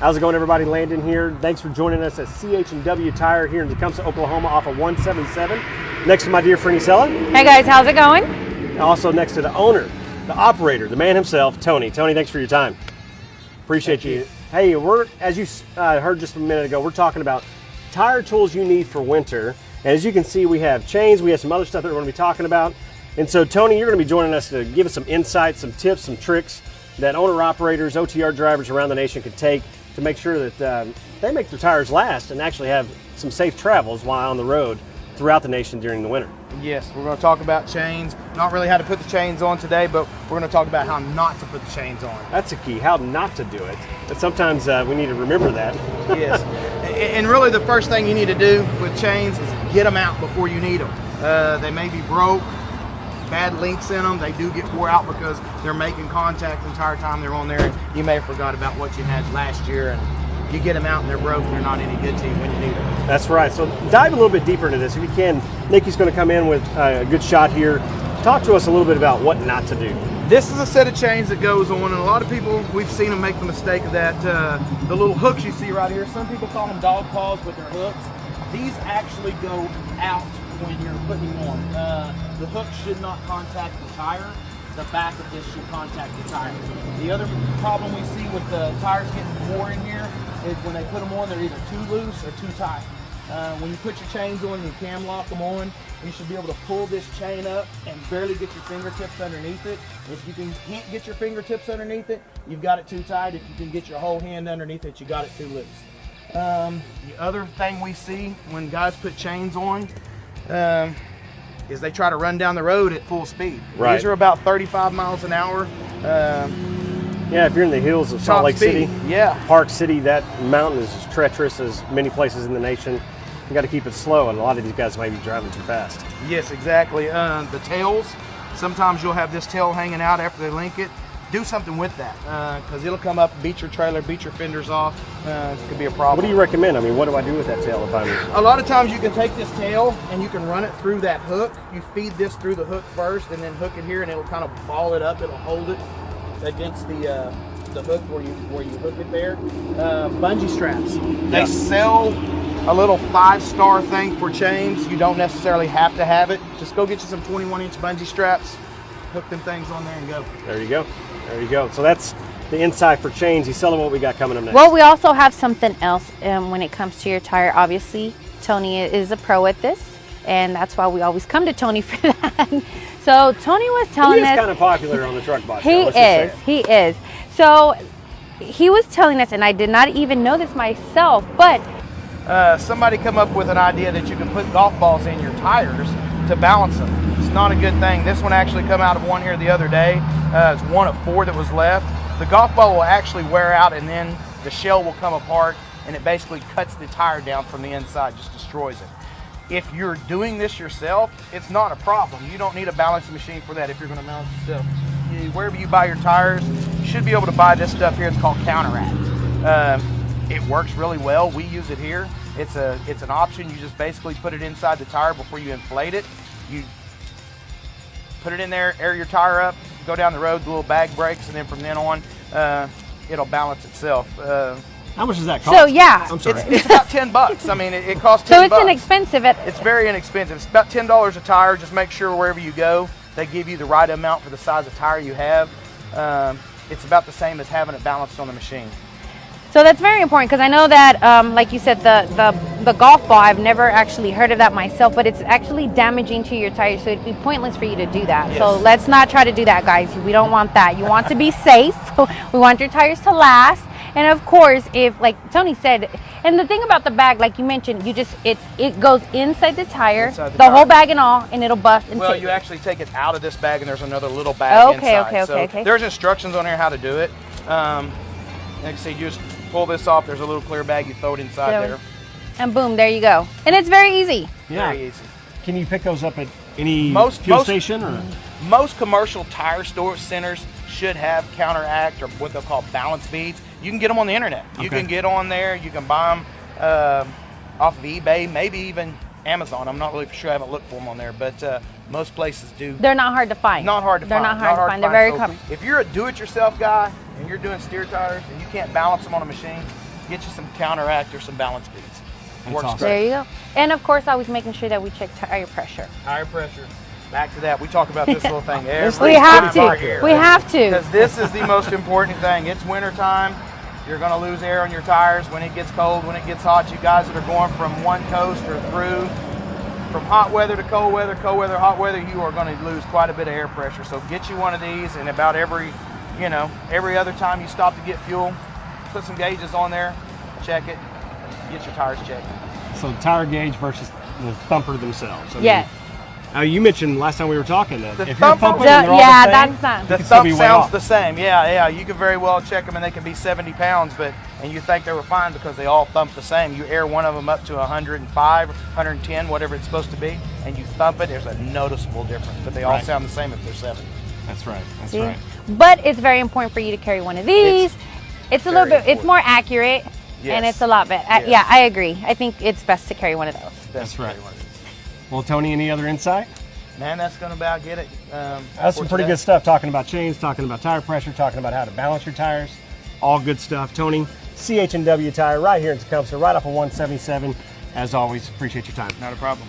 How's it going, everybody? Landon here. Thanks for joining us at CH&W Tire here in Tecumseh, Oklahoma off of 177. Next to my dear friend Isela. Hey guys, how's it going? And also next to the owner, the operator, the man himself, Tony. Tony, thanks for your time. Appreciate you. Hey, as you heard just a minute ago, we're talking about tire tools you need for winter. And as you can see, we have chains, we have some other stuff that we're going to be talking about. And so, Tony, you're going to be joining us to give us some insights, some tips, some tricks that owner-operators, OTR drivers around the nation can take to make sure that they make their tires last and actually have some safe travels while on the road throughout the nation during the winter. Yes, we're going to talk about chains. Not really how to put the chains on today, but we're going to talk about how not to put the chains on. That's a key, how not to do it. But sometimes we need to remember that. Yes, and really the first thing you need to do with chains is get them out before you need them. They may be broke, bad links in them. They do get wore out because they're making contact the entire time they're on there. And you may have forgot about what you had last year, and you get them out and they're broke. They're not any good to you when you need them. That's right. So dive a little bit deeper into this if you can. Nikki's going to come in with a good shot here. Talk to us a little bit about what not to do. This is a set of chains that goes on, and a lot of people, we've seen them make the mistake of that. The little hooks you see right here, some people call them dog paws with their hooks. These actually go out when you're putting them on. The hook should not contact the tire. The back of this should contact the tire. The other problem we see with the tires getting more in here is when they put them on, they're either too loose or too tight. When you put your chains on, you cam lock them on, you should be able to pull this chain up and barely get your fingertips underneath it. If you can't get your fingertips underneath it, you've got it too tight. If you can get your whole hand underneath it, you got it too loose. The other thing we see when guys put chains on is they try to run down the road at full speed. Right. These are about 35 miles an hour. Yeah, if you're in the hills of Salt Lake City, yeah, Park City, that mountain is as treacherous as many places in the nation. You got to keep it slow, and a lot of these guys may be driving too fast. Yes, exactly. The tails, sometimes you'll have this tail hanging out after they link it. Do something with that, because it'll come up, beat your trailer, beat your fenders off. It could be a problem. What do you recommend? I mean, what do I do with that tail if I'm... A lot of times you can take this tail and you can run it through that hook. You feed this through the hook first and then hook it here, and it'll kind of ball it up. It'll hold it against the hook where you hook it there. Bungee straps. They sell a little 5-star thing for chains. You don't necessarily have to have it. Just go get you some 21-inch bungee straps, hook them things on there and go. There you go. There you go. So that's the insight for chains. Isela, what we got coming up next? Well, we also have something else when it comes to your tire. Obviously, Tony is a pro at this, and that's why we always come to Tony for that. So Tony was telling us... He is kind of popular on the truck box. He is. So he was telling us, and I did not even know this myself, but... somebody come up with an idea that you can put golf balls in your tires to balance them. It's not a good thing. This one actually come out of one here the other day. It's one of 4 that was left. The golf ball will actually wear out, and then the shell will come apart, and it basically cuts the tire down from the inside, just destroys it. If you're doing this yourself, it's not a problem. You don't need a balancing machine for that if you're going to balance yourself. Wherever you buy your tires, you should be able to buy this stuff here. It's called Counteract. It works really well. We use it here. It's an option. You just basically put it inside the tire before you inflate it. You put it in there, air your tire up, go down the road, the little bag breaks, and then from then on, it'll balance itself. How much does that cost? So yeah, I'm sorry. It's about $10. I mean, it costs $10. So it's inexpensive. It's very inexpensive. It's about $10 a tire. Just make sure wherever you go, they give you the right amount for the size of tire you have. It's about the same as having it balanced on the machine. So that's very important, because I know that, like you said, the golf ball, I've never actually heard of that myself, but it's actually damaging to your tires, so it'd be pointless for you to do that. Yes. So let's not try to do that, guys. We don't want that. You want to be safe. We want your tires to last. And of course, if, like Tony said, and the thing about the bag, like you mentioned, it goes inside the tire, the whole bag and all, and it'll bust. And well, you actually take it out of this bag, and there's another little bag inside. Okay. There's instructions on here how to do it. Like I say, you just pull this off. There's a little clear bag. You throw it inside there. And boom, there you go. And it's very easy. Yeah. Very easy. Can you pick those up at any fuel station? Or? Most commercial tire store centers should have Counteract, or what they'll call balance beads. You can get them on the internet. You can get on there. You can buy them off of eBay, maybe even Amazon. I'm not really sure. I haven't looked for them on there, but most places do. They're not hard to find. Not hard to find. They're not hard to find. They're very common. If you're a do-it-yourself guy and you're doing steer tires and you can't balance them on a machine, get you some counteract or some balance beads. That's Works awesome. great. There you go. And of course, always making sure that we check tire pressure. Tire pressure. Back to that. We talk about this little thing every We have time we're here. to. We have to. Because this is the most important thing. It's winter time. You're going to lose air on your tires when it gets cold, when it gets hot. You guys that are going from one coast or through, from hot weather to cold weather, hot weather, you are going to lose quite a bit of air pressure. So get you one of these, and about every other time you stop to get fuel, put some gauges on there, check it, get your tires checked. So tire gauge versus the thumper themselves. I mean, Yes. you mentioned last time we were talking that The if you're thumper- thumping The- and they're all yeah, the same, that's not. The can still thump be way sounds off. the same. Yeah. You can very well check them, and they can be 70 pounds, and you think they were fine because they all thump the same. You air one of them up to 105, 110, whatever it's supposed to be, and you thump it. There's a noticeable difference, but they all Right. sound the same if they're 70. That's right. That's See? right. But it's very important for you to carry one of these. It's a little very bit. It's more accurate, Yes. and it's a lot better. Yes. Yeah, I agree. I think it's best to carry one of those. That's right. Well, Tony, any other insight? Man, that's going to about get it. That's some pretty good stuff. Talking about chains, talking about tire pressure, talking about how to balance your tires. All good stuff. Tony, CH&W Tire, right here in Tecumseh, right off of 177. As always, appreciate your time. Not a problem.